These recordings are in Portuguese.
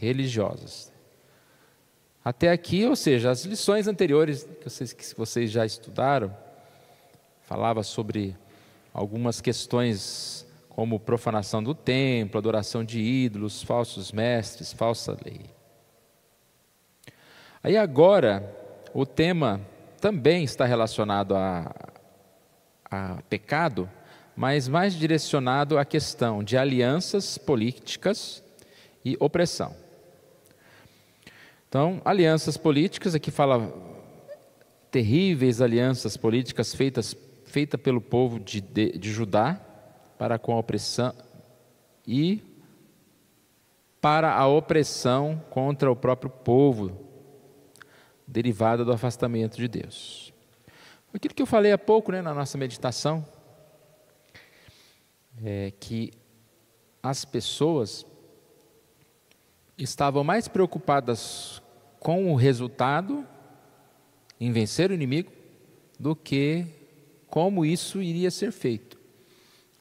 religiosas. Até aqui, ou seja, as lições anteriores que vocês já estudaram, falava sobre algumas questões como profanação do templo, adoração de ídolos, falsos mestres, falsa lei. Aí agora, o tema também está relacionado a pecado, mas mais direcionado à questão de alianças políticas e opressão. Então, alianças políticas, aqui fala terríveis alianças políticas feitas pelo povo de Judá para com a opressão e para a opressão contra o próprio povo, derivada do afastamento de Deus. Aquilo que eu falei há pouco, na nossa meditação, é que as pessoas estavam mais preocupadas com o resultado, em vencer o inimigo, do que como isso iria ser feito.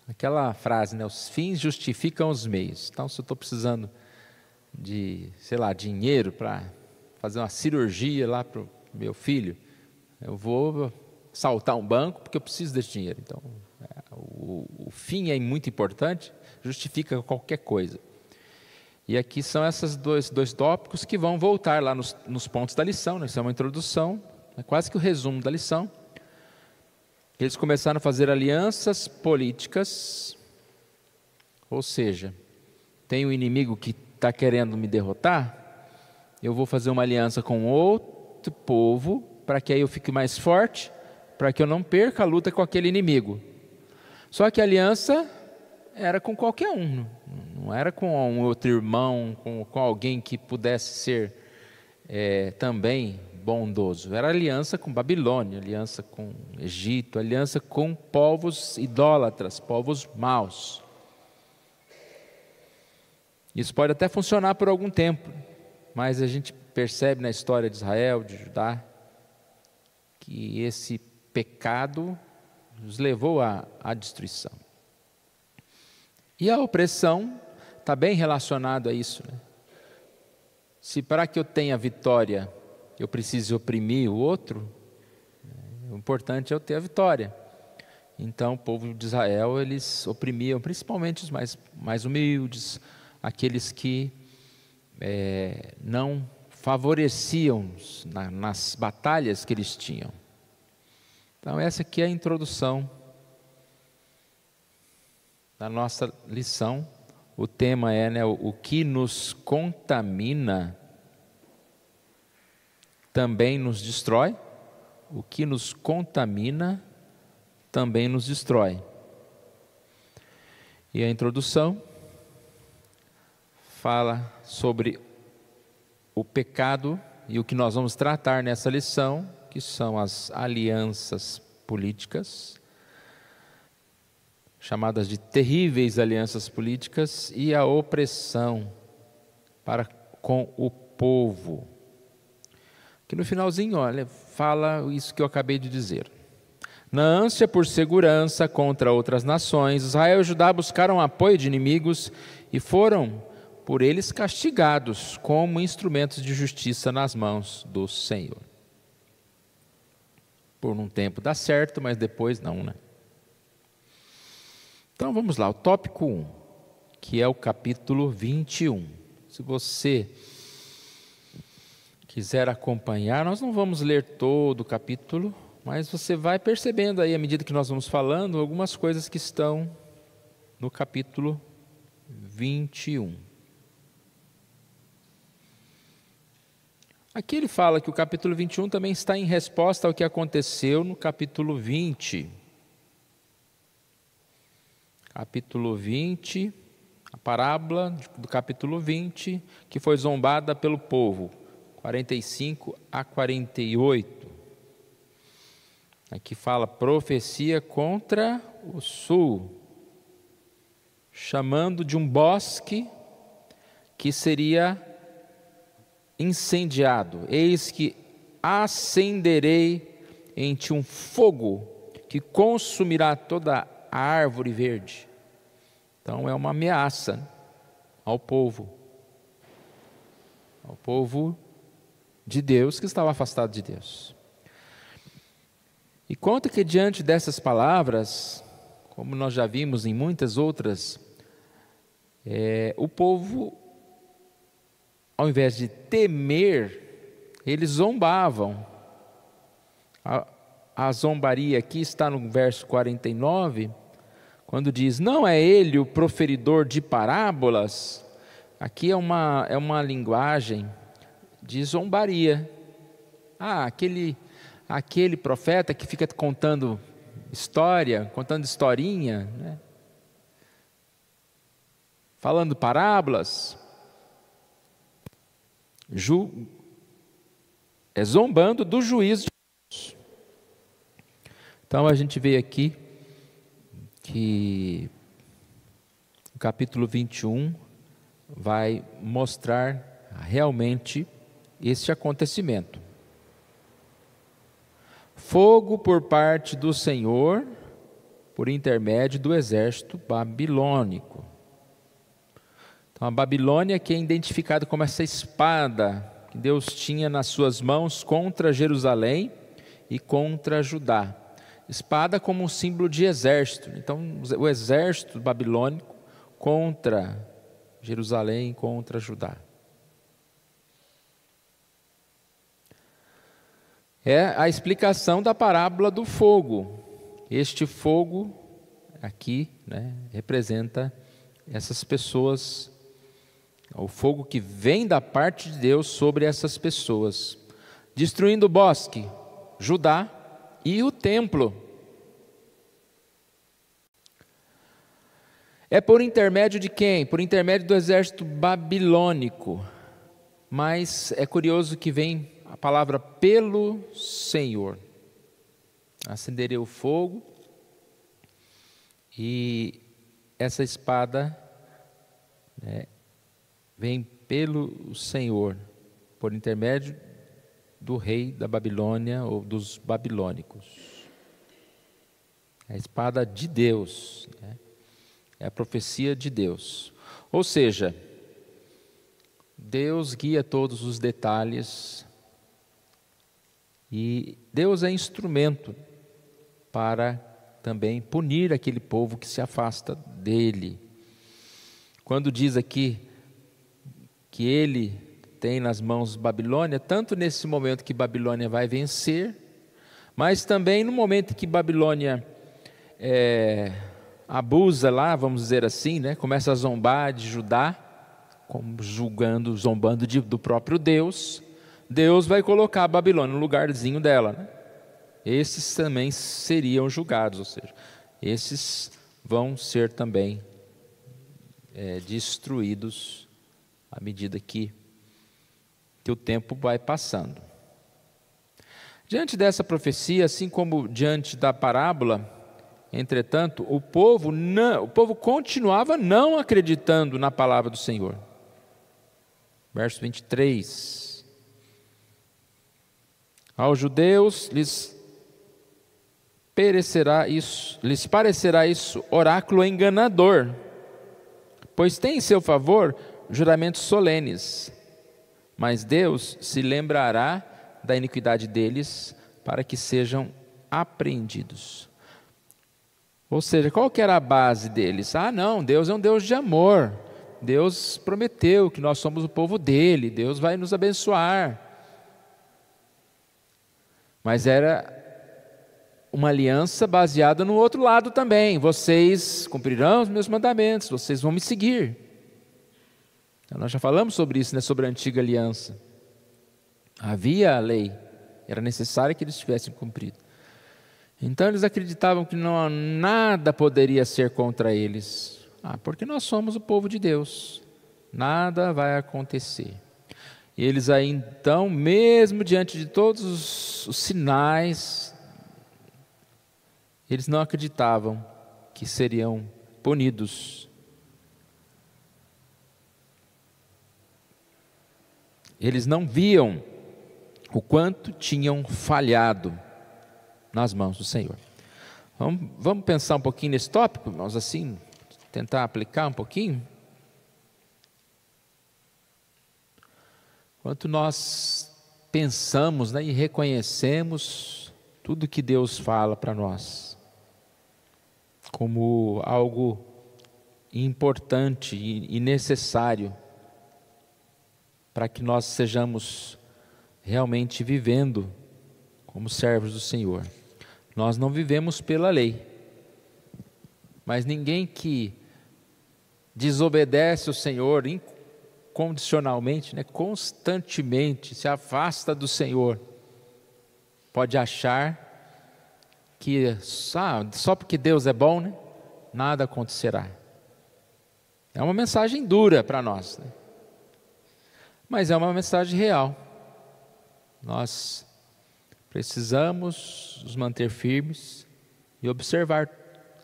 Aquela frase, os fins justificam os meios. Então, se eu estou precisando de, dinheiro para fazer uma cirurgia lá para o meu filho, eu vou assaltar um banco porque eu preciso desse dinheiro. Então, o fim é muito importante, justifica qualquer coisa. E aqui são esses dois tópicos que vão voltar lá nos pontos da lição, isso é uma introdução, é quase que o resumo da lição. Eles começaram a fazer alianças políticas, ou seja, tem um inimigo que está querendo me derrotar, eu vou fazer uma aliança com outro povo, para que aí eu fique mais forte, para que eu não perca a luta com aquele inimigo. Só que a aliança era com qualquer um, não era com um outro irmão, com alguém que pudesse ser também bondoso. Era aliança com Babilônia, aliança com Egito, aliança com povos idólatras, povos maus. Isso pode até funcionar por algum tempo, mas a gente percebe na história de Israel, de Judá, que esse pecado nos levou à destruição. E a opressão está bem relacionado a isso, Se para que eu tenha vitória, eu preciso oprimir o outro, o importante é eu ter a vitória. Então, o povo de Israel, eles oprimiam principalmente os mais humildes, aqueles que não favoreciam nas batalhas que eles tinham. Então, essa aqui é a introdução da nossa lição. O tema é o que nos contamina também nos destrói. O que nos contamina também nos destrói. E a introdução fala sobre o pecado e o que nós vamos tratar nessa lição, que são as alianças políticas, chamadas de terríveis alianças políticas, e a opressão para com o povo. Que no finalzinho, fala isso que eu acabei de dizer. Na ânsia por segurança contra outras nações, Israel e Judá buscaram apoio de inimigos e foram por eles castigados como instrumentos de justiça nas mãos do Senhor. Por um tempo dá certo, mas depois não, Então vamos lá, o tópico 1, que é o capítulo 21. Se você quiser acompanhar, nós não vamos ler todo o capítulo, mas você vai percebendo aí, à medida que nós vamos falando, algumas coisas que estão no capítulo 21. Aqui ele fala que o capítulo 21 também está em resposta ao que aconteceu no capítulo 20. Capítulo 20, a parábola do capítulo 20, que foi zombada pelo povo, 45 a 48. Aqui fala profecia contra o sul, chamando de um bosque que seria incendiado. Eis que acenderei em ti um fogo que consumirá toda a árvore verde. Então é uma ameaça ao povo. ao povo de Deus que estava afastado de Deus. E conta que diante dessas palavras, como nós já vimos em muitas outras, o povo, ao invés de temer, eles zombavam. A zombaria aqui está no verso 49, quando diz, não é ele o proferidor de parábolas? Aqui é uma linguagem de zombaria. Aquele profeta que fica contando história, contando historinha, né? Falando parábolas, zombando do juízo de Deus. Então a gente vê aqui que o capítulo 21 vai mostrar realmente este acontecimento. Fogo por parte do Senhor, por intermédio do exército babilônico. Então a Babilônia que é identificada como essa espada que Deus tinha nas suas mãos contra Jerusalém e contra Judá. Espada como um símbolo de exército. Então o exército babilônico contra Jerusalém, contra Judá. É a explicação da parábola do fogo. Este fogo aqui, né, representa essas pessoas, o fogo que vem da parte de Deus sobre essas pessoas, destruindo o bosque, Judá e o templo. É por intermédio de quem? Por intermédio do exército babilônico. Mas é curioso que vem a palavra pelo Senhor. Acenderei o fogo e essa espada, né, vem pelo Senhor, por intermédio do rei da Babilônia ou dos babilônicos. É a espada de Deus, né? É a profecia de Deus. Ou seja, Deus guia todos os detalhes e Deus é instrumento para também punir aquele povo que se afasta dele. Quando diz aqui que ele tem nas mãos Babilônia, tanto nesse momento que Babilônia vai vencer, mas também no momento que Babilônia abusa lá, vamos dizer assim, né? Começa a zombar de Judá, zombando do próprio Deus. Deus vai colocar a Babilônia no lugarzinho dela, né? Esses também seriam julgados, ou seja, esses vão ser também destruídos à medida que o tempo vai passando. Diante dessa profecia, assim como diante da parábola, entretanto, o povo continuava não acreditando na palavra do Senhor. Verso 23. Aos judeus lhes parecerá isso oráculo enganador, pois tem em seu favor juramentos solenes, mas Deus se lembrará da iniquidade deles para que sejam apreendidos. Ou seja, qual que era a base deles? Não, Deus é um Deus de amor. Deus prometeu que nós somos o povo dele, Deus vai nos abençoar. Mas era uma aliança baseada no outro lado também. Vocês cumprirão os meus mandamentos, vocês vão me seguir. Então, nós já falamos sobre isso, né? Sobre a antiga aliança. Havia a lei, era necessário que eles tivessem cumprido. Então eles acreditavam que nada poderia ser contra eles. Porque nós somos o povo de Deus, nada vai acontecer. E eles aí então, mesmo diante de todos os sinais, eles não acreditavam que seriam punidos. Eles não viam o quanto tinham falhado nas mãos do Senhor. Vamos pensar um pouquinho nesse tópico, irmãos, assim, tentar aplicar um pouquinho? quanto nós pensamos, né, e reconhecemos tudo que Deus fala para nós como algo importante e necessário para que nós sejamos realmente vivendo como servos do Senhor. Nós não vivemos pela lei, mas ninguém que desobedece o Senhor incondicionalmente, né, constantemente se afasta do Senhor, pode achar que só porque Deus é bom, né, nada acontecerá. É uma mensagem dura para nós, né? Mas é uma mensagem real. Nós precisamos nos manter firmes e observar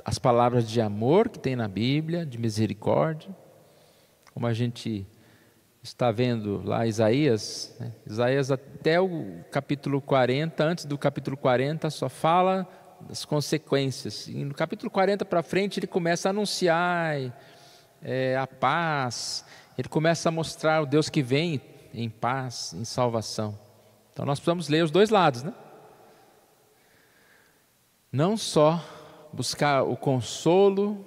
as palavras de amor que tem na Bíblia, de misericórdia, como a gente está vendo lá Isaías, né? Isaías até o capítulo 40, antes do capítulo 40 só fala das consequências, e no capítulo 40 para frente ele começa a anunciar a paz, ele começa a mostrar o Deus que vem em paz, em salvação. Então nós precisamos ler os dois lados, né? Não só buscar o consolo,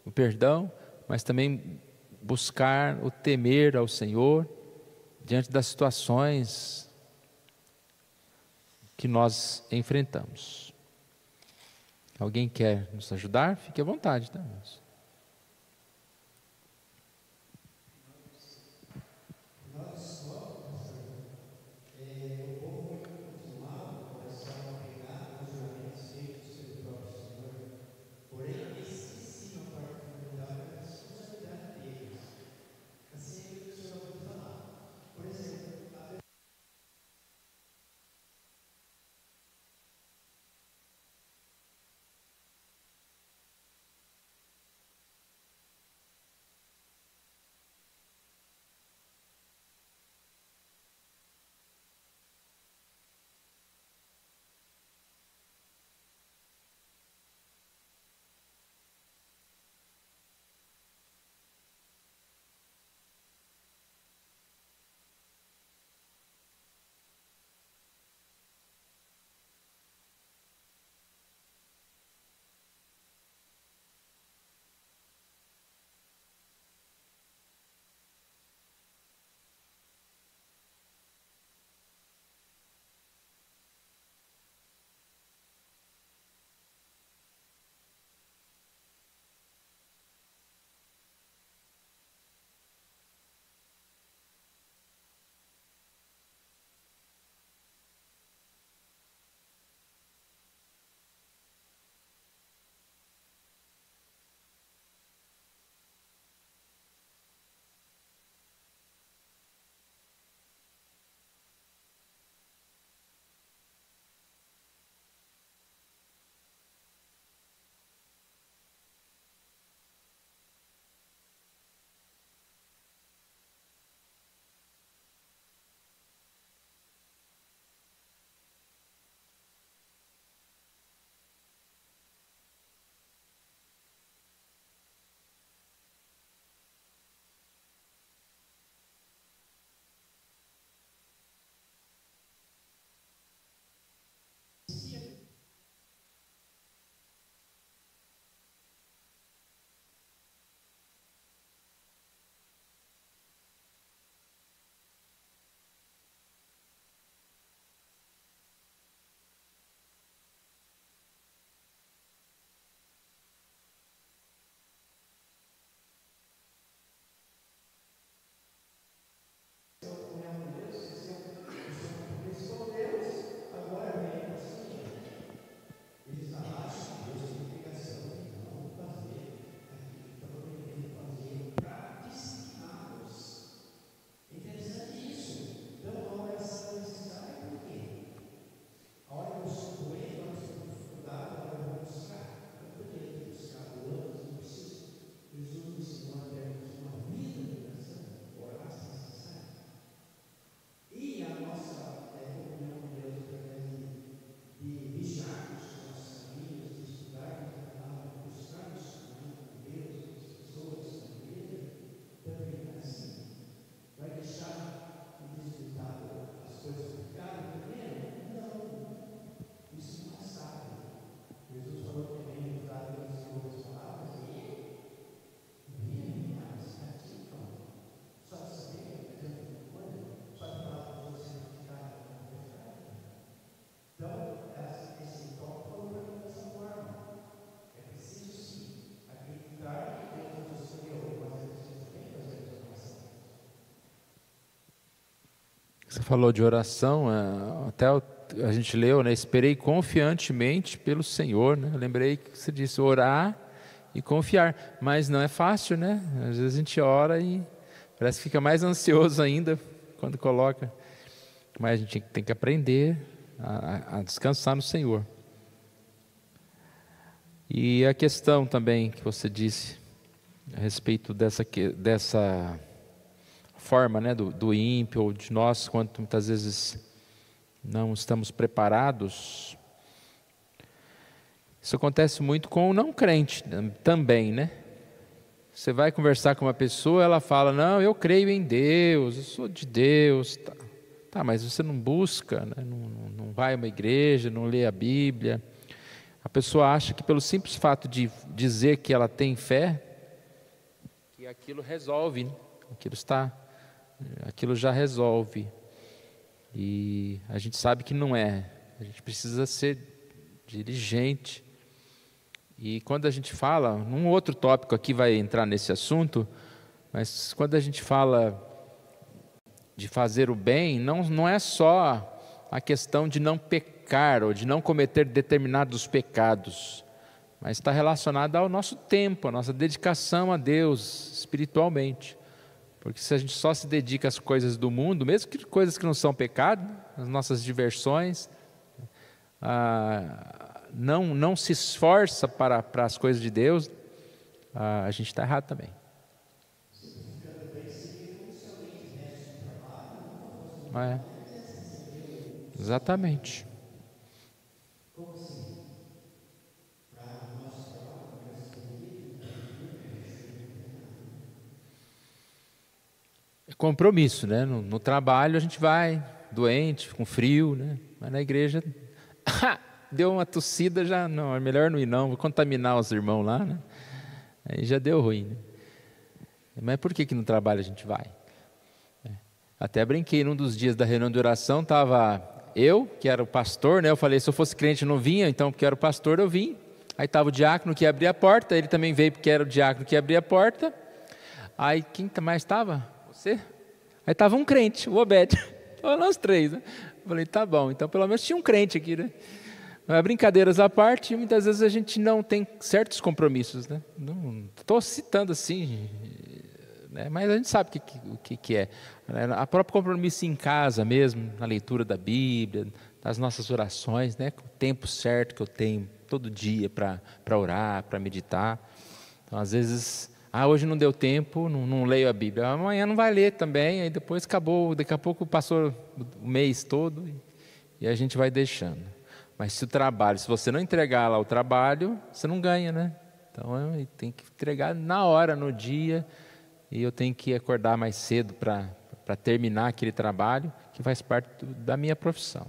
o perdão, mas também buscar o temer ao Senhor diante das situações que nós enfrentamos. Alguém quer nos ajudar? Fique à vontade, tá, irmãos? Você falou de oração, até a gente leu, né? Esperei confiantemente pelo Senhor, né? Eu lembrei que você disse orar e confiar, mas não é fácil, né? Às vezes a gente ora e parece que fica mais ansioso ainda quando coloca, mas a gente tem que aprender a descansar no Senhor. E a questão também que você disse a respeito dessa forma, né, do ímpio ou de nós, quando muitas vezes não estamos preparados. Isso acontece muito com o não crente também, né? Você vai conversar com uma pessoa, ela fala, não, eu creio em Deus, eu sou de Deus. Tá, mas você não busca, né? Não vai a uma igreja, não lê a Bíblia. A pessoa acha que pelo simples fato de dizer que ela tem fé, que aquilo resolve, né? Aquilo já resolve. E a gente sabe que não é. A gente precisa ser diligente. E quando a gente fala, num outro tópico aqui vai entrar nesse assunto, mas quando a gente fala de fazer o bem, não é só a questão de não pecar ou de não cometer determinados pecados, mas está relacionado ao nosso tempo, à nossa dedicação a Deus espiritualmente. Porque se a gente só se dedica às coisas do mundo, mesmo que coisas que não são pecado, as nossas diversões, não se esforça para as coisas de Deus, a gente está errado também. É. Exatamente. É compromisso, né? No trabalho a gente vai doente, com frio, né? Mas na igreja deu uma tossida, já não, é melhor não ir não, vou contaminar os irmãos lá, né? Aí já deu ruim, né? Mas por que no trabalho a gente vai? Até brinquei, num dos dias da reunião de oração, estava eu, que era o pastor, né? Eu falei, se eu fosse crente eu não vinha, então porque eu era o pastor eu vim. Aí estava o diácono que ia abrir a porta, ele também veio porque era o diácono que ia abrir a porta. Aí quem mais estava? Você? Aí estava um crente, o Obed. Estavam nós três, né? Eu falei, tá bom, então pelo menos tinha um crente aqui, né? Brincadeiras à parte, muitas vezes a gente não tem certos compromissos, né? Não estou citando assim, né? Mas a gente sabe o que é. A próprio compromisso em casa mesmo, na leitura da Bíblia, nas nossas orações, né? O tempo certo que eu tenho todo dia para orar, para meditar. Então, às vezes, hoje não deu tempo, não leio a Bíblia. Amanhã não vai ler também, aí depois acabou, daqui a pouco passou o mês todo e a gente vai deixando. Mas se você não entregar lá o trabalho, você não ganha, né? Então, tem que entregar na hora, no dia, e eu tenho que acordar mais cedo para terminar aquele trabalho que faz parte da minha profissão.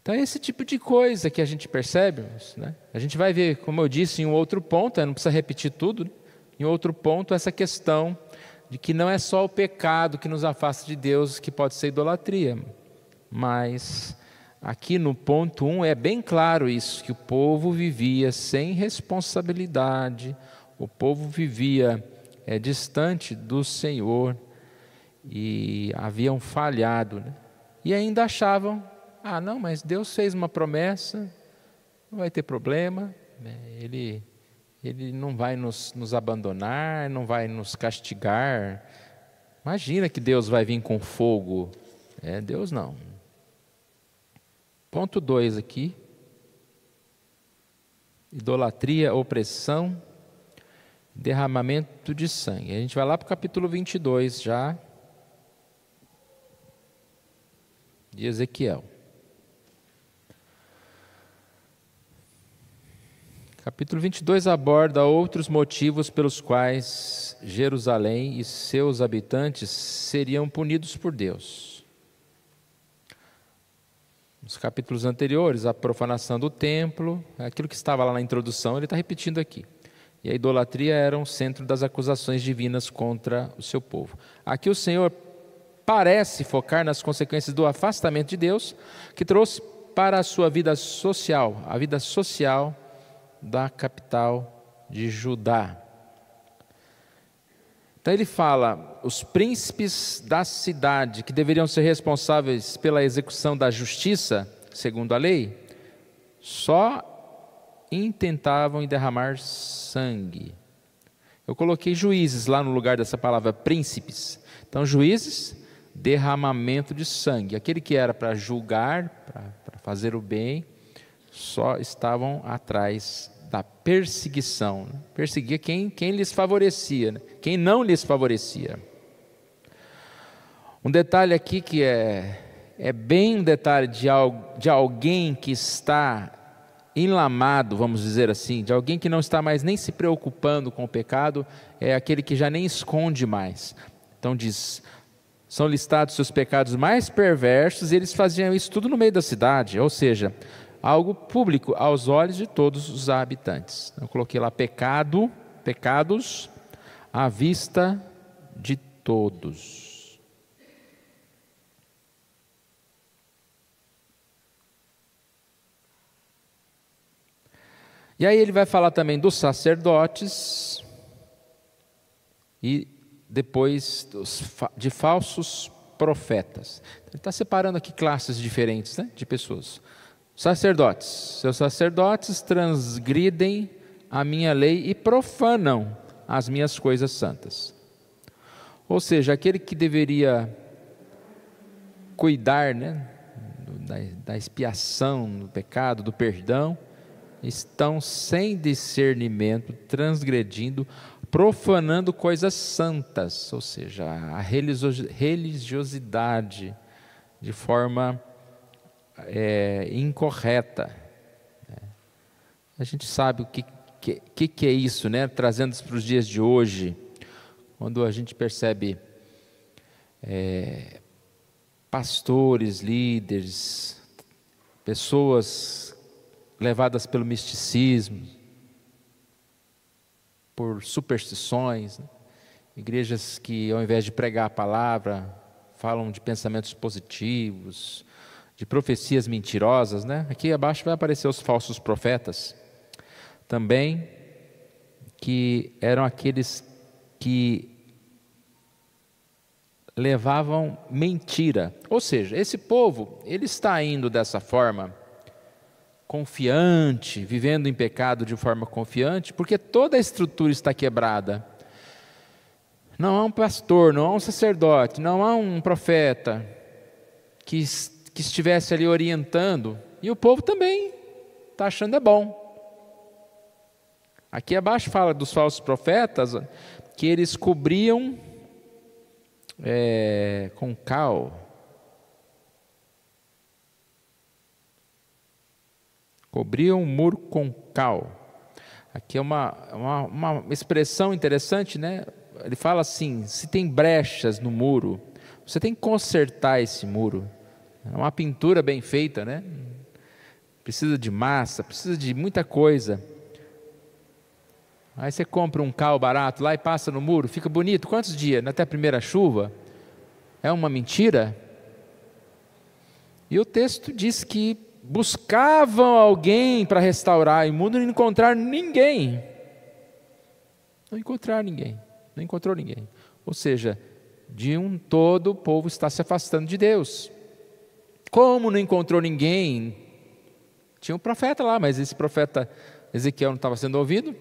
Então é esse tipo de coisa que a gente percebe, né? A gente vai ver, como eu disse, em um outro ponto, não precisa repetir tudo, né? Em outro ponto, essa questão de que não é só o pecado que nos afasta de Deus, que pode ser idolatria, mas aqui no ponto 1 é bem claro isso, que o povo vivia sem responsabilidade, o povo vivia distante do Senhor e haviam falhado, né? E ainda achavam, não, mas Deus fez uma promessa, não vai ter problema, né? Ele não vai nos abandonar, não vai nos castigar. Imagina que Deus vai vir com fogo. Deus não. Ponto 2 aqui. Idolatria, opressão, derramamento de sangue. A gente vai lá para o capítulo 22 já, de Ezequiel. Capítulo 22 aborda outros motivos pelos quais Jerusalém e seus habitantes seriam punidos por Deus. Nos capítulos anteriores, a profanação do templo, aquilo que estava lá na introdução, ele está repetindo aqui. E a idolatria era um centro das acusações divinas contra o seu povo. Aqui o Senhor parece focar nas consequências do afastamento de Deus, que trouxe para a sua vida social, a vida social da capital de Judá. Então ele fala, os príncipes da cidade, que deveriam ser responsáveis pela execução da justiça, segundo a lei, só intentavam derramar sangue. Eu coloquei juízes lá no lugar dessa palavra príncipes. Então juízes, derramamento de sangue. Aquele que era para julgar, para fazer o bem, só estavam atrás da perseguição. Perseguia quem lhes favorecia, quem não lhes favorecia. Um detalhe aqui que é bem um detalhe de alguém que está enlamado, vamos dizer assim, de alguém que não está mais nem se preocupando com o pecado, é aquele que já nem esconde mais. Então diz, são listados seus pecados mais perversos, e eles faziam isso tudo no meio da cidade, ou seja, algo público aos olhos de todos os habitantes. Eu coloquei lá pecados à vista de todos. E aí ele vai falar também dos sacerdotes e depois de falsos profetas. Ele está separando aqui classes diferentes, né, de pessoas. Sacerdotes, seus sacerdotes transgridem a minha lei e profanam as minhas coisas santas. Ou seja, aquele que deveria cuidar, né, da expiação do pecado, do perdão, estão sem discernimento, transgredindo, profanando coisas santas, ou seja, a religiosidade de forma incorreta. A gente sabe o que é isso, né? Trazendo isso para os dias de hoje, quando a gente percebe pastores, líderes, pessoas levadas pelo misticismo, por superstições, né? Igrejas que ao invés de pregar a palavra, falam de pensamentos positivos, de profecias mentirosas, né? Aqui abaixo vai aparecer os falsos profetas, também, que eram aqueles que levavam mentira. Ou seja, esse povo, ele está indo dessa forma, confiante, vivendo em pecado de forma confiante, porque toda a estrutura está quebrada. Não há um pastor, não há um sacerdote, não há um profeta que estivesse ali orientando, e o povo também está achando é bom. Aqui abaixo fala dos falsos profetas, que eles cobriam com cal. Cobriam o muro com cal. Aqui é uma expressão interessante, né? Ele fala assim, se tem brechas no muro, você tem que consertar esse muro. É uma pintura bem feita, né? Precisa de massa, precisa de muita coisa. Aí você compra um cal barato lá e passa no muro, fica bonito. Quantos dias? Até a primeira chuva? É uma mentira? E o texto diz que buscavam alguém para restaurar o mundo e não encontraram ninguém. Não encontraram ninguém. Não encontrou ninguém. Ou seja, de um todo o povo está se afastando de Deus. Como não encontrou ninguém? Tinha um profeta lá, mas esse profeta Ezequiel não estava sendo ouvido.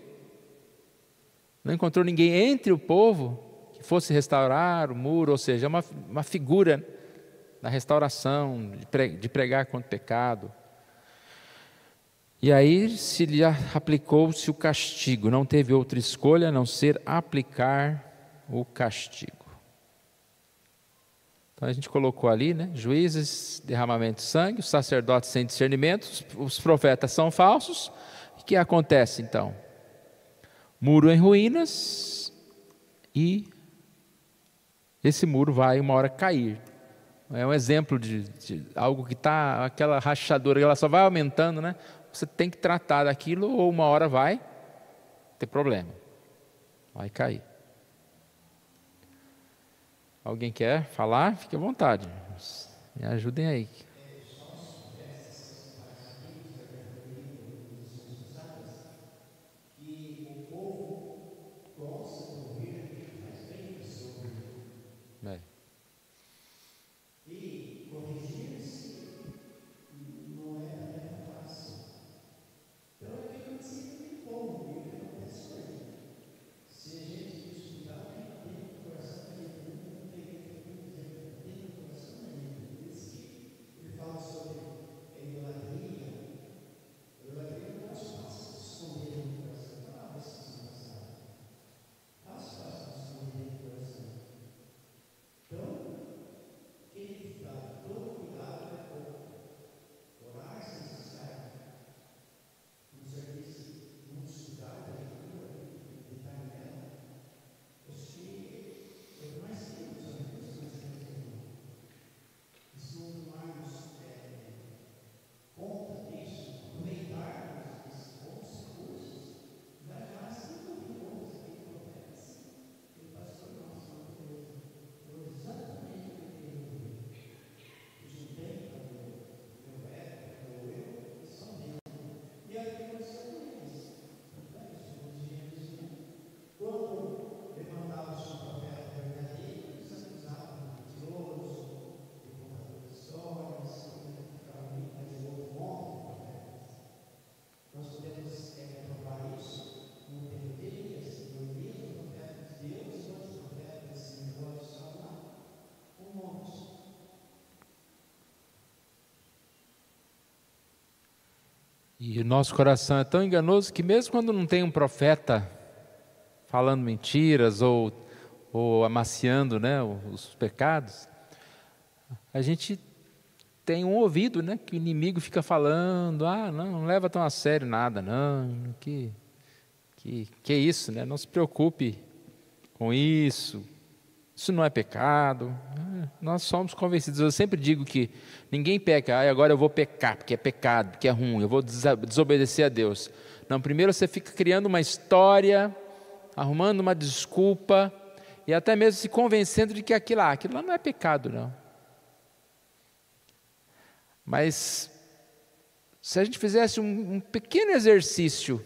Não encontrou ninguém entre o povo que fosse restaurar o muro, ou seja, uma figura da restauração, de pregar contra o pecado. E aí se lhe aplicou-se o castigo, não teve outra escolha a não ser aplicar o castigo. Então a gente colocou ali, né? Juízes, derramamento de sangue, os sacerdotes sem discernimento, os profetas são falsos. O que acontece então? Muro em ruínas, e esse muro vai uma hora cair. É um exemplo de algo que está, aquela rachadura, ela só vai aumentando, né? Você tem que tratar daquilo, ou uma hora vai ter problema, vai cair. Alguém quer falar? Fique à vontade, me ajudem aí. E o nosso coração é tão enganoso que mesmo quando não tem um profeta falando mentiras ou amaciando, né, os pecados, a gente tem um ouvido, né, que o inimigo fica falando, não leva tão a sério nada, não, que isso, né, não se preocupe com isso não é pecado. Nós somos convencidos. Eu sempre digo que ninguém peca, agora eu vou pecar, porque é pecado, porque é ruim, eu vou desobedecer a Deus. Não, primeiro você fica criando uma história, arrumando uma desculpa, e até mesmo se convencendo de que aquilo lá não é pecado, não. Mas, se a gente fizesse um pequeno exercício,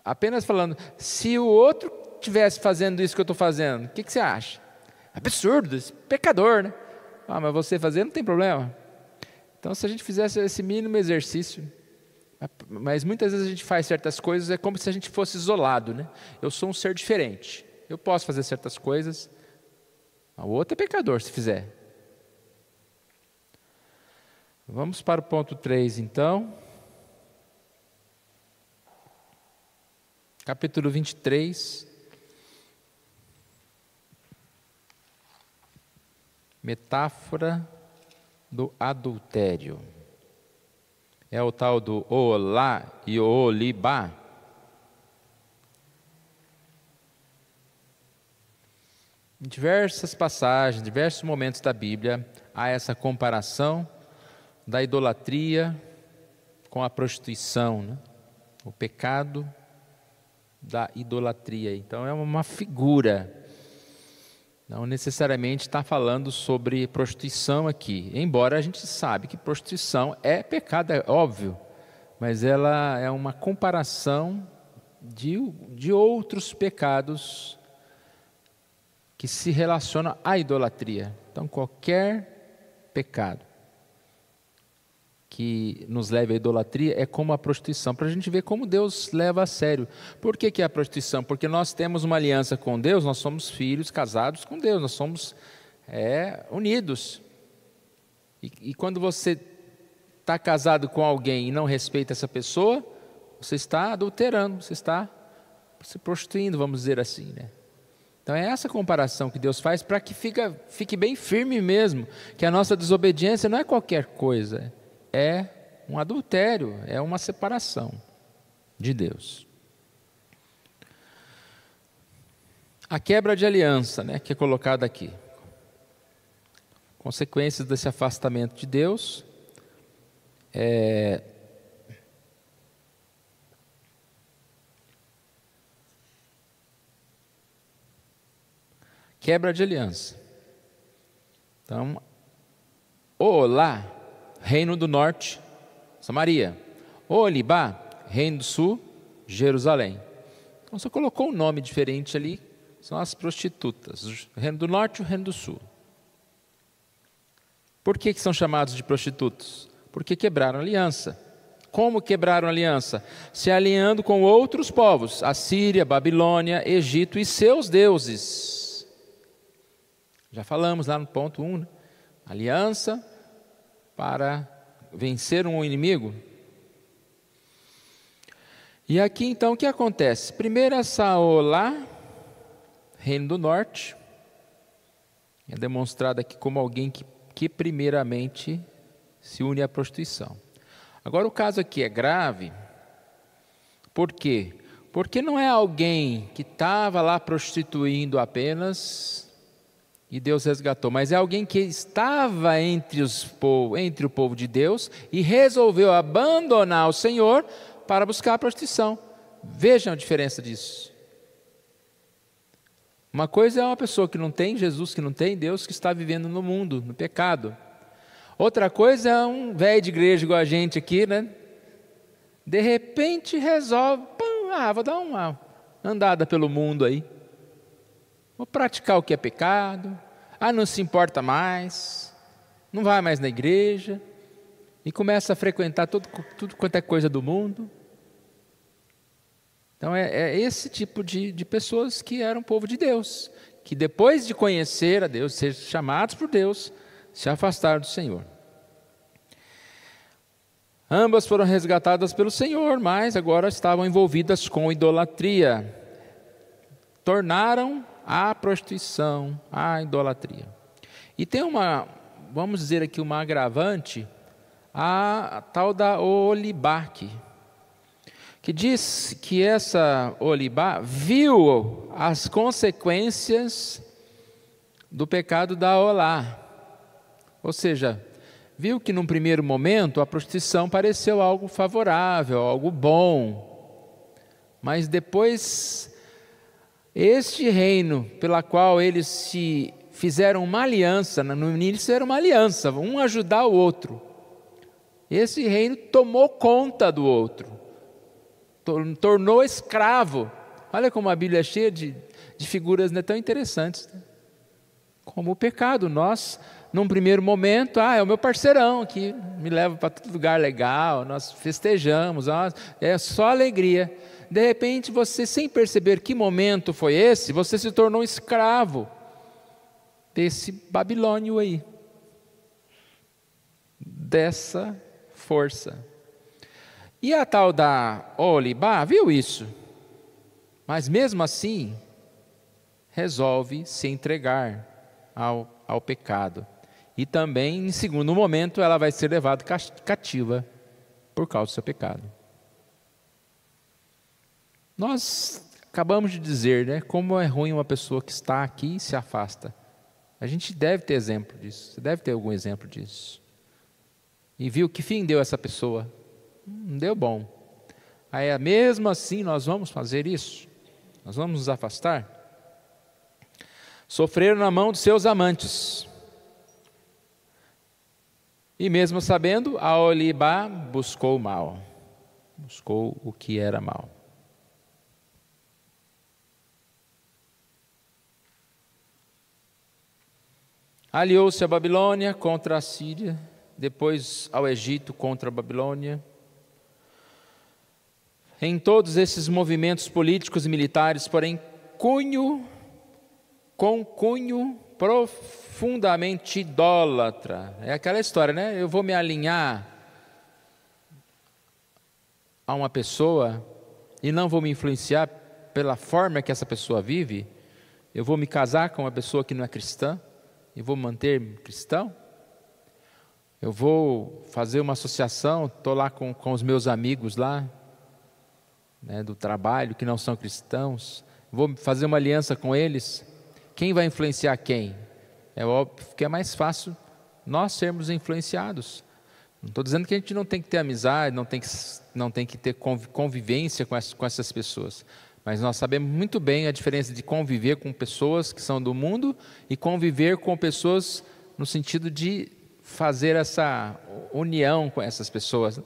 apenas falando, se o outro estivesse fazendo isso que eu estou fazendo, o que você acha? Absurdo, pecador, né? Mas você fazer não tem problema. Então, se a gente fizesse esse mínimo exercício, mas muitas vezes a gente faz certas coisas, é como se a gente fosse isolado, né? Eu sou um ser diferente, eu posso fazer certas coisas, o outro é pecador se fizer. Vamos para o ponto 3, então. Capítulo 23. Metáfora do adultério. É o tal do olá e olibá. Em diversas passagens, diversos momentos da Bíblia, há essa comparação da idolatria com a prostituição, né? O pecado da idolatria. Então é uma figura. Não necessariamente está falando sobre prostituição aqui, embora a gente sabe que prostituição é pecado, é óbvio, mas ela é uma comparação de outros pecados que se relacionam à idolatria. Então, qualquer pecado que nos leve à idolatria é como a prostituição, para a gente ver como Deus leva a sério. Por que é a prostituição? Porque nós temos uma aliança com Deus, nós somos filhos casados com Deus, nós somos unidos. E quando você está casado com alguém e não respeita essa pessoa, você está adulterando, você está se prostituindo, vamos dizer assim, né? Então é essa comparação que Deus faz para que fique bem firme mesmo, que a nossa desobediência não é qualquer coisa, é um adultério, é uma separação de Deus. A quebra de aliança, né, que é colocada aqui. Consequências desse afastamento de Deus. Quebra de aliança. Então, Olá, Reino do Norte, Samaria. Olibá, Reino do Sul, Jerusalém. Então você colocou um nome diferente ali, são as prostitutas. O Reino do Norte e o Reino do Sul. Por que são chamados de prostitutos? Porque quebraram aliança. Como quebraram aliança? Se alinhando com outros povos, Assíria, Babilônia, Egito e seus deuses. Já falamos lá no ponto 1, né? Aliança para vencer um inimigo. E aqui então o que acontece? Primeiro essa Olá, Reino do Norte, é demonstrado aqui como alguém que primeiramente se une à prostituição. Agora o caso aqui é grave, por quê? Porque não é alguém que estava lá prostituindo apenas e Deus resgatou, mas é alguém que estava entre o povo de Deus e resolveu abandonar o Senhor para buscar a prostituição. Vejam a diferença disso. Uma coisa é uma pessoa que não tem Jesus, que não tem Deus, que está vivendo no mundo, no pecado. Outra coisa é um velho de igreja igual a gente aqui, né? De repente resolve, vou dar uma andada pelo mundo aí. Vou praticar o que é pecado, não se importa mais, não vai mais na igreja, e começa a frequentar tudo quanto é coisa do mundo. Então é esse tipo de pessoas que eram povo de Deus, que depois de conhecer a Deus, ser chamados por Deus, se afastaram do Senhor. Ambas foram resgatadas pelo Senhor, mas agora estavam envolvidas com idolatria. Tornaram a prostituição, a idolatria. E tem uma, vamos dizer aqui, uma agravante, a tal da Olibaque, que diz que essa Olibá viu as consequências do pecado da Olá. Ou seja, viu que num primeiro momento a prostituição pareceu algo favorável, algo bom, mas depois este reino pela qual eles se fizeram uma aliança, no início era uma aliança, um ajudar o outro, esse reino tomou conta do outro, tornou escravo. Olha como a Bíblia é cheia de figuras, né, tão interessantes, né? Como o pecado, nós num primeiro momento, é o meu parceirão que me leva para todo lugar legal, nós festejamos, é só alegria. De repente você, sem perceber que momento foi esse, você se tornou escravo desse babilônio aí, dessa força. E a tal da Olibá viu isso, mas mesmo assim resolve se entregar ao pecado. E também, em segundo momento, ela vai ser levada cativa por causa do seu pecado. Nós acabamos de dizer, né, como é ruim uma pessoa que está aqui e se afasta. A gente deve ter exemplo disso, você deve ter algum exemplo disso. E viu que fim deu essa pessoa? Não deu bom. Aí, mesmo assim, nós vamos fazer isso? Nós vamos nos afastar? Sofreram na mão de seus amantes. E mesmo sabendo, a Olibá buscou o mal, buscou o que era mal. Aliou-se a Babilônia contra a Síria, depois ao Egito contra a Babilônia. Em todos esses movimentos políticos e militares, porém, com cunho profundamente idólatra. É aquela história, né? Eu vou me alinhar a uma pessoa e não vou me influenciar pela forma que essa pessoa vive. Eu vou me casar com uma pessoa que não é cristã e vou manter cristão. Eu vou fazer uma associação, estou lá com os meus amigos lá, né, do trabalho, que não são cristãos. Vou fazer uma aliança com eles. Quem vai influenciar quem? É óbvio que é mais fácil nós sermos influenciados. Não estou dizendo que a gente não tem que ter amizade, não tem que ter convivência com essas pessoas. Mas nós sabemos muito bem a diferença de conviver com pessoas que são do mundo e conviver com pessoas no sentido de fazer essa união com essas pessoas.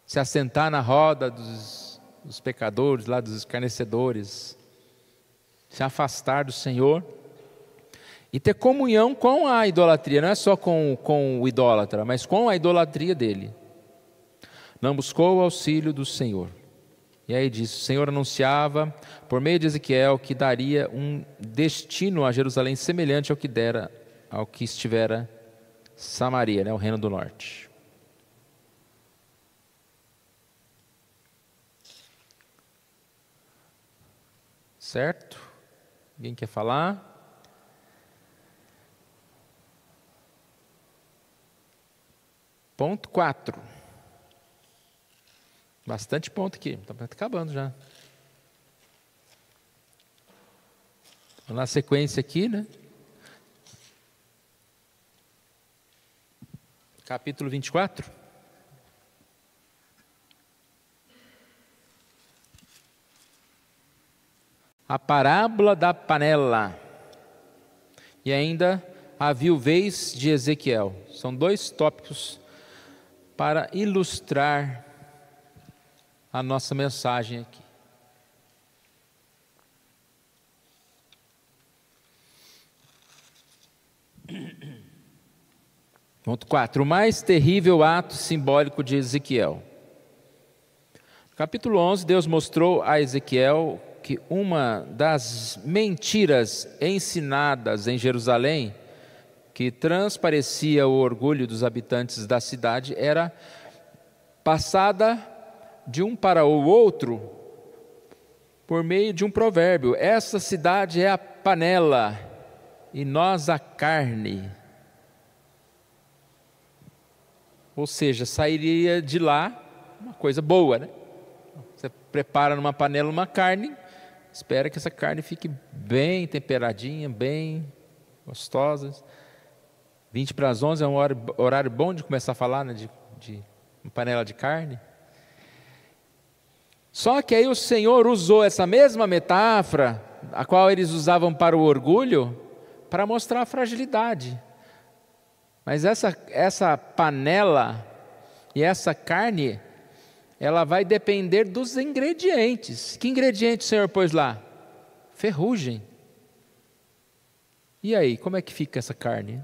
Se assentar na roda dos pecadores, lá dos escarnecedores. Se afastar do Senhor e ter comunhão com a idolatria, não é só com o idólatra, mas com a idolatria dele. Não buscou o auxílio do Senhor. E aí diz, o Senhor anunciava, por meio de Ezequiel, que daria um destino a Jerusalém semelhante ao que estivera Samaria, né, o reino do norte. Certo? Alguém quer falar? Ponto 4. Bastante ponto aqui, está acabando já. Vamos na sequência aqui, né? Capítulo 24. A parábola da panela e ainda a viuvez de Ezequiel. São dois tópicos para ilustrar a nossa mensagem aqui. Ponto 4. O mais terrível ato simbólico de Ezequiel. No capítulo 11, Deus mostrou a Ezequiel que uma das mentiras ensinadas em Jerusalém, que transparecia o orgulho dos habitantes da cidade, era passada de um para o outro por meio de um provérbio: essa cidade é a panela e nós a carne. Ou seja, sairia de lá uma coisa boa, né? Você prepara numa panela uma carne, espera que essa carne fique bem temperadinha, bem gostosa. 20 para as 11 é um horário bom de começar a falar, né, de uma panela de carne. Só que aí o Senhor usou essa mesma metáfora, a qual eles usavam para o orgulho, para mostrar a fragilidade. Mas essa panela e essa carne, ela vai depender dos ingredientes. Que ingrediente o Senhor pôs lá? Ferrugem. E aí, como é que fica essa carne?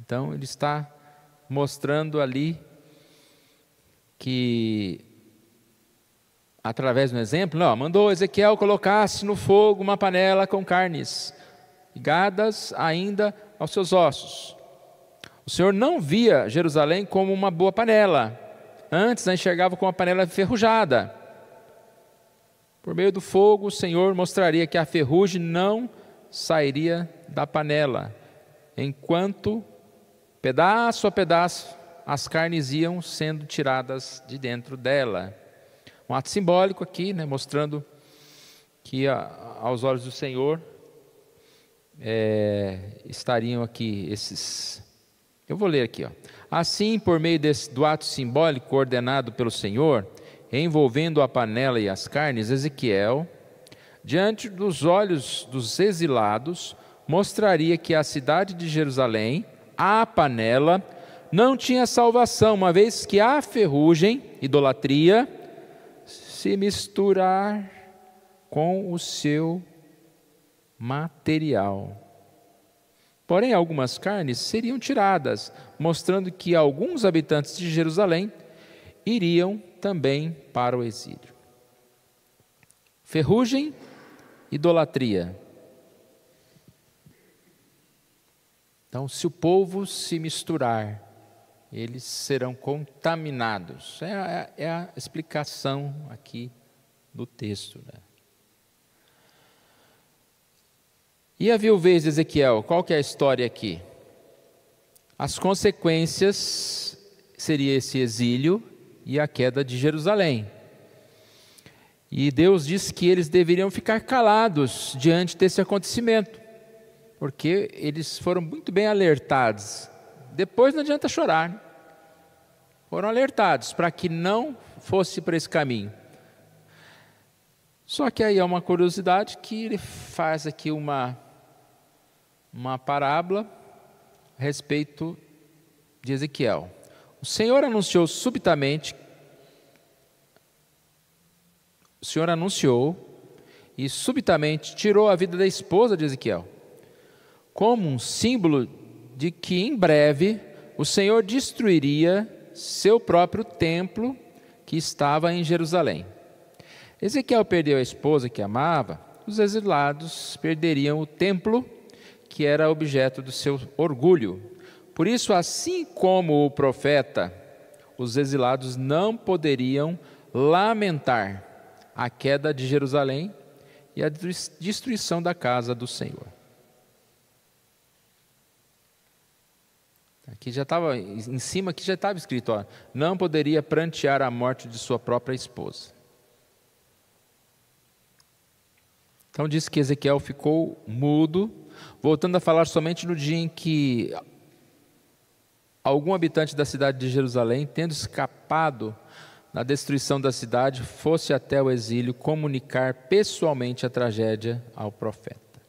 Então, ele está mostrando ali que, através do exemplo, mandou Ezequiel colocasse no fogo uma panela com carnes, ligadas ainda aos seus ossos. O Senhor não via Jerusalém como uma boa panela, antes a enxergava como uma panela enferrujada. Por meio do fogo, o Senhor mostraria que a ferrugem não sairia da panela, enquanto, pedaço a pedaço, as carnes iam sendo tiradas de dentro dela. Um ato simbólico aqui, né, mostrando que aos olhos do Senhor estariam aqui esses... Eu vou ler aqui. Assim, por meio do ato simbólico ordenado pelo Senhor, envolvendo a panela e as carnes, Ezequiel, diante dos olhos dos exilados, mostraria que a cidade de Jerusalém, a panela, não tinha salvação, uma vez que a ferrugem, idolatria, se misturar com o seu material. Porém, algumas carnes seriam tiradas, mostrando que alguns habitantes de Jerusalém iriam também para o exílio. Ferrugem, idolatria. Então, se o povo se misturar, eles serão contaminados. É a explicação aqui do texto, né? E a viuvez de Ezequiel, qual que é a história aqui? As consequências seria esse exílio e a queda de Jerusalém. E Deus disse que eles deveriam ficar calados diante desse acontecimento, porque eles foram muito bem alertados. Depois não adianta chorar, né? Foram alertados para que não fosse por esse caminho. Só que aí é uma curiosidade que ele faz aqui uma parábola a respeito de Ezequiel. O Senhor anunciou e subitamente tirou a vida da esposa de Ezequiel, como um símbolo de que em breve o Senhor destruiria seu próprio templo que estava em Jerusalém. Ezequiel perdeu a esposa que amava, os exilados perderiam o templo que era objeto do seu orgulho. Por isso, assim como o profeta, os exilados não poderiam lamentar a queda de Jerusalém e a destruição da casa do Senhor. Aqui já estava, em cima aqui já estava escrito, não poderia prantear a morte de sua própria esposa. Então diz que Ezequiel ficou mudo, voltando a falar somente no dia em que algum habitante da cidade de Jerusalém, tendo escapado da destruição da cidade, fosse até o exílio comunicar pessoalmente a tragédia ao profeta.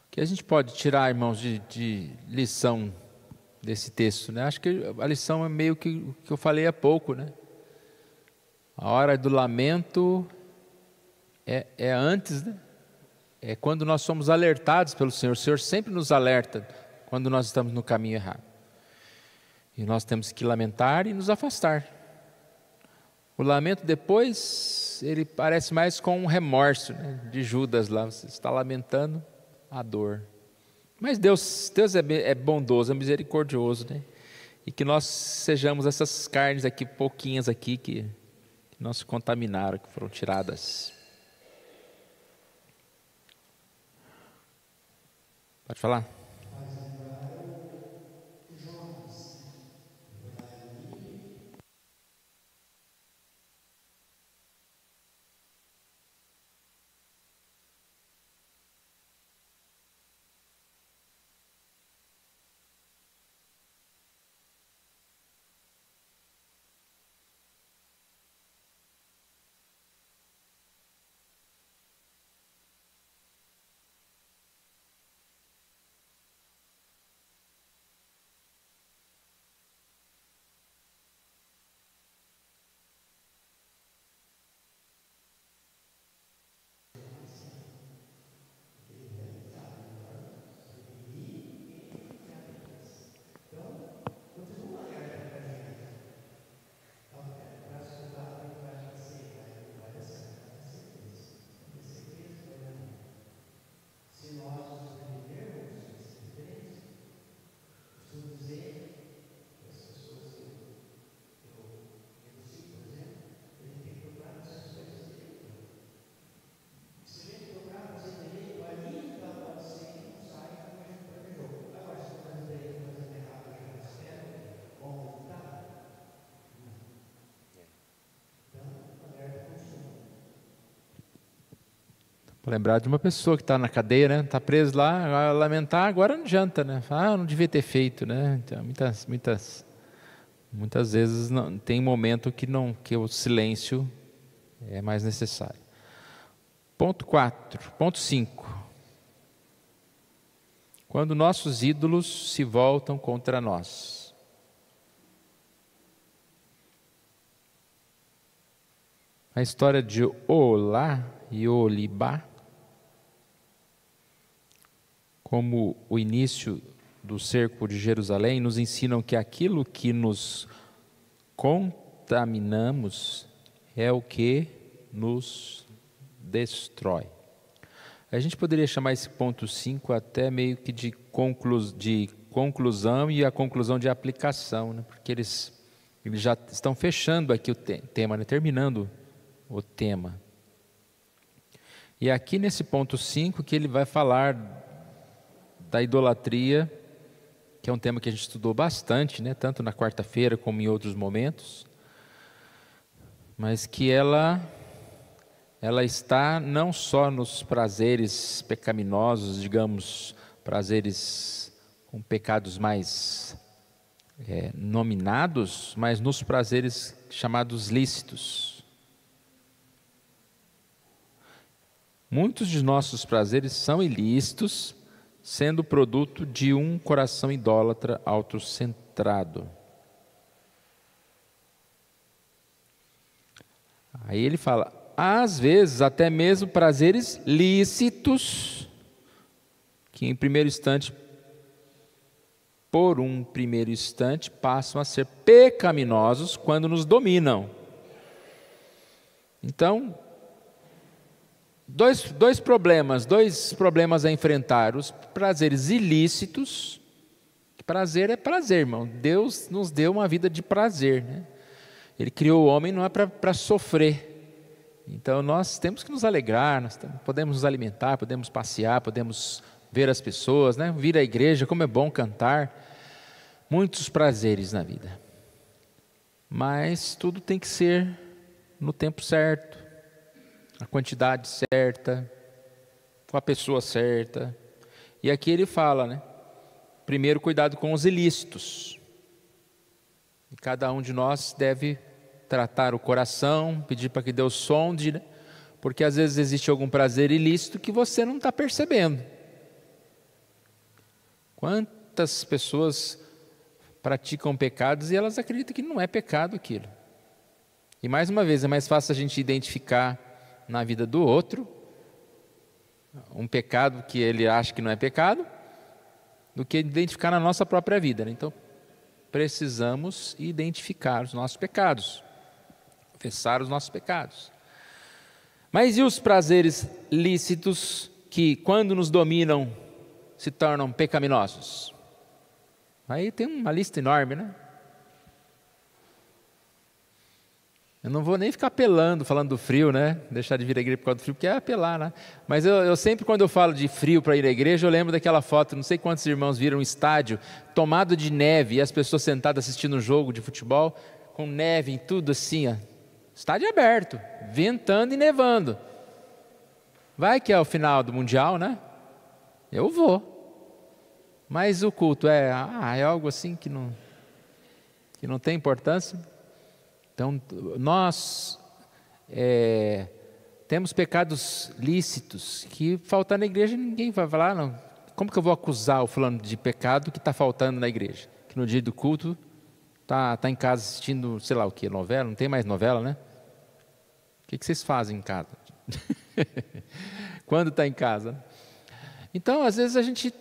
O que a gente pode tirar, irmãos, de lição desse texto, né? Acho que a lição é meio que o que eu falei há pouco, né? A hora do lamento é antes, né? É quando nós somos alertados pelo Senhor. O Senhor sempre nos alerta quando nós estamos no caminho errado. E nós temos que lamentar e nos afastar. O lamento depois, ele parece mais com um remorso, né? De Judas lá, você está lamentando a dor. Mas Deus é bondoso, é misericordioso, né? E que nós sejamos essas carnes aqui, pouquinhas aqui, que não se contaminaram, que foram tiradas. Pode falar? Vou lembrar de uma pessoa que está na cadeia, né? Está preso lá, vai lamentar, agora não adianta, né? Não devia ter feito, né? Então, muitas vezes não, tem momento que o silêncio é mais necessário. Ponto 5. Quando nossos ídolos se voltam contra nós. A história de Olá e Olibá, como o início do cerco de Jerusalém, nos ensinam que aquilo que nos contaminamos é o que nos destrói. A gente poderia chamar esse ponto 5 até meio que de conclusão e a conclusão de aplicação, né? Porque eles já estão fechando aqui o tema, né? Terminando o tema. E aqui nesse ponto 5 que ele vai falar da idolatria, que é um tema que a gente estudou bastante, né? Tanto na quarta-feira como em outros momentos, mas que ela está não só nos prazeres pecaminosos, digamos, prazeres com pecados mais nominados, mas nos prazeres chamados lícitos. Muitos de nossos prazeres são ilícitos, sendo produto de um coração idólatra autocentrado. Aí ele fala, às vezes até mesmo prazeres lícitos, que por um primeiro instante, passam a ser pecaminosos quando nos dominam. Então, dois problemas a enfrentar. Os prazeres ilícitos. Prazer é prazer, irmão. Deus nos deu uma vida de prazer, né? Ele criou o homem não é para sofrer. Então nós temos que nos alegrar, podemos nos alimentar, podemos passear, podemos ver as pessoas, né? Vir à igreja, como é bom cantar. Muitos prazeres na vida. Mas tudo tem que ser no tempo certo, a quantidade certa, com a pessoa certa. E aqui ele fala, né? Primeiro, cuidado com os ilícitos. E cada um de nós deve tratar o coração, pedir para que Deus sonde, né? Porque às vezes existe algum prazer ilícito que você não está percebendo. Quantas pessoas praticam pecados e elas acreditam que não é pecado aquilo. E mais uma vez, é mais fácil a gente identificar na vida do outro um pecado que ele acha que não é pecado, do que identificar na nossa própria vida, né? Então, precisamos identificar os nossos pecados, confessar os nossos pecados. Mas e os prazeres lícitos que, quando nos dominam, se tornam pecaminosos? Aí tem uma lista enorme, né? Eu não vou nem ficar apelando, falando do frio, né? Deixar de vir à igreja por causa do frio, porque é apelar, né? Mas eu sempre, quando eu falo de frio para ir à igreja, eu lembro daquela foto, não sei quantos irmãos viram um estádio tomado de neve, e as pessoas sentadas assistindo um jogo de futebol, com neve em tudo assim, ó. Estádio aberto, ventando e nevando. Vai que é o final do Mundial, né? Eu vou. Mas o culto é algo assim que não tem importância. Então, nós temos pecados lícitos que faltar na igreja ninguém vai falar, não. Como que eu vou acusar o fulano de pecado que está faltando na igreja? Que no dia do culto está em casa assistindo, sei lá o que, novela? Não tem mais novela, né? O que vocês fazem em casa? Quando está em casa? Então, às vezes a gente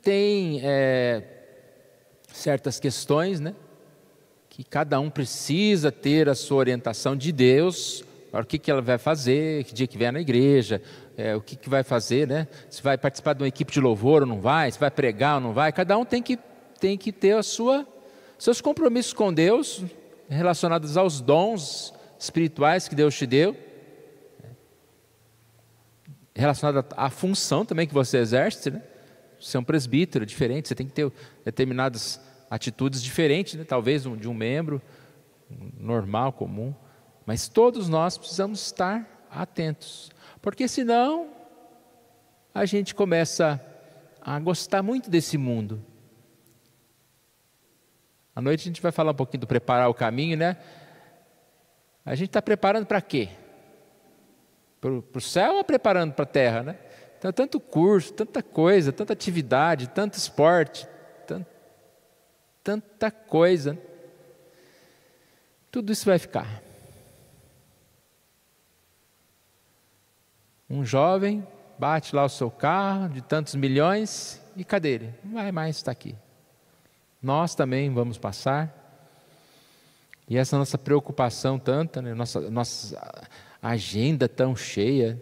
tem certas questões, né? Que cada um precisa ter a sua orientação de Deus, para o que ela vai fazer, que dia que vier na igreja, o que vai fazer, né? Se vai participar de uma equipe de louvor ou não vai, se vai pregar ou não vai, cada um tem que ter seus compromissos com Deus, relacionados aos dons espirituais que Deus te deu, relacionado à função também que você exerce, né? Você é um presbítero, é diferente, você tem que ter determinadas atitudes diferentes, né? Talvez de um membro normal, comum, mas todos nós precisamos estar atentos, porque senão a gente começa a gostar muito desse mundo. À noite a gente vai falar um pouquinho do preparar o caminho, né? A gente está preparando para quê? Para o céu ou preparando para a terra, né? Então, tanto curso, tanta coisa, tanta atividade, tanto esporte, tanta coisa, tudo isso vai ficar. Um jovem bate lá o seu carro de tantos milhões e cadê ele? Não vai mais estar aqui. Nós também vamos passar. E essa nossa preocupação tanta, né? nossa agenda tão cheia.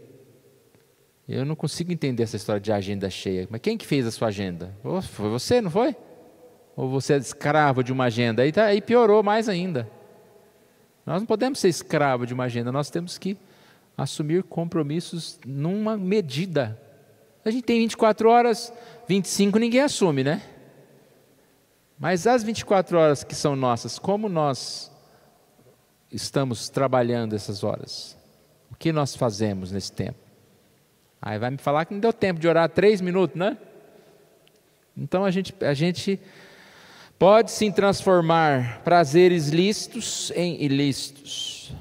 Eu não consigo entender essa história de agenda cheia. Mas quem que fez a sua agenda? Foi você, não foi? Ou você é escravo de uma agenda? Aí piorou mais ainda. Nós não podemos ser escravo de uma agenda, nós temos que assumir compromissos numa medida. A gente tem 24 horas, 25 ninguém assume, né? Mas as 24 horas que são nossas, como nós estamos trabalhando essas horas? O que nós fazemos nesse tempo? Aí vai me falar que não deu tempo de orar 3 minutos, né? Então a gente pode sim transformar prazeres lícitos em ilícitos.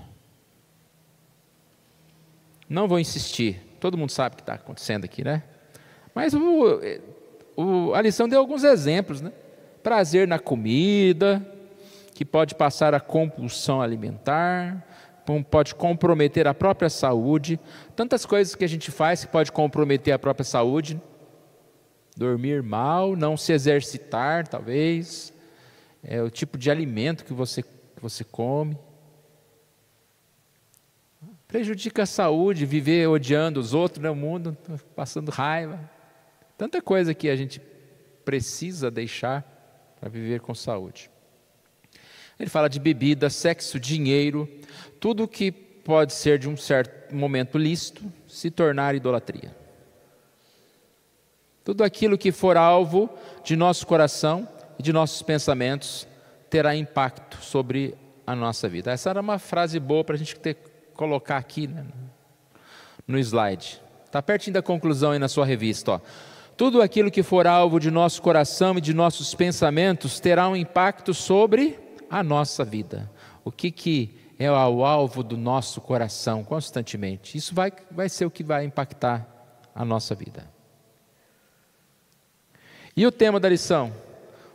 Não vou insistir, todo mundo sabe o que está acontecendo aqui, né? Mas a lição deu alguns exemplos, né? Prazer na comida, que pode passar a compulsão alimentar, pode comprometer a própria saúde, tantas coisas que a gente faz que pode comprometer a própria saúde, dormir mal, não se exercitar, talvez, o tipo de alimento que você come, prejudica a saúde, viver odiando os outros, né, o mundo, passando raiva, tanta coisa que a gente precisa deixar para viver com saúde. Ele fala de bebida, sexo, dinheiro, tudo que pode ser de um certo momento lícito, se tornar idolatria. Tudo aquilo que for alvo de nosso coração e de nossos pensamentos terá impacto sobre a nossa vida. Essa era uma frase boa para a gente colocar aqui, né, no slide. Está pertinho da conclusão aí na sua revista, ó. Tudo aquilo que for alvo de nosso coração e de nossos pensamentos terá um impacto sobre a nossa vida. O que é o alvo do nosso coração constantemente? Isso vai ser o que vai impactar a nossa vida. E o tema da lição?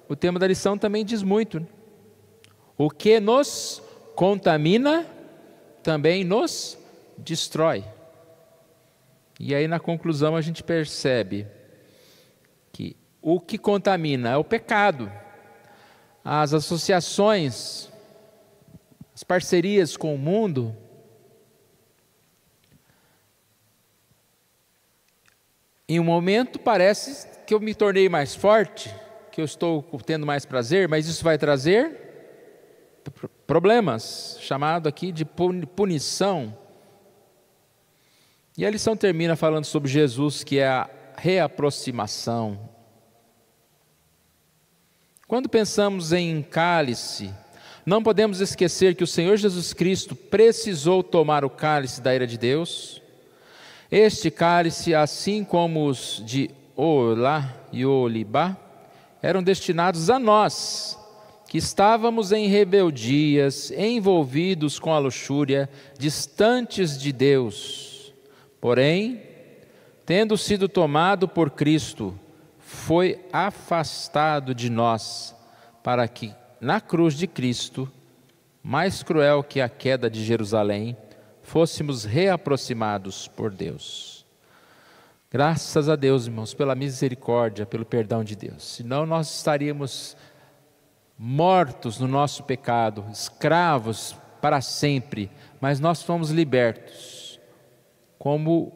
O tema da lição também diz muito, né? O que nos contamina também nos destrói. E aí na conclusão a gente percebe que o que contamina é o pecado, as associações, as parcerias com o mundo, em um momento parece que eu me tornei mais forte, que eu estou tendo mais prazer, mas isso vai trazer problemas, chamado aqui de punição. E a lição termina falando sobre Jesus, que é a reaproximação. Quando pensamos em cálice, não podemos esquecer que o Senhor Jesus Cristo precisou tomar o cálice da ira de Deus. Este cálice, assim como os de Olá e Olibá, eram destinados a nós, que estávamos em rebeldias, envolvidos com a luxúria, distantes de Deus. Porém, tendo sido tomado por Cristo, foi afastado de nós, para que na cruz de Cristo, mais cruel que a queda de Jerusalém, fôssemos reaproximados por Deus. Graças a Deus, irmãos, pela misericórdia, pelo perdão de Deus. Senão nós estaríamos mortos no nosso pecado, escravos para sempre, mas nós fomos libertos. Como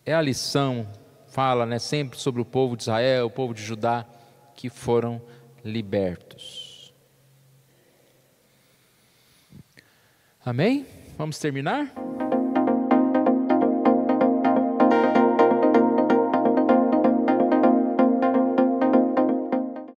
é a lição, fala, sempre sobre o povo de Israel, o povo de Judá, que foram libertos. Amém? Vamos terminar?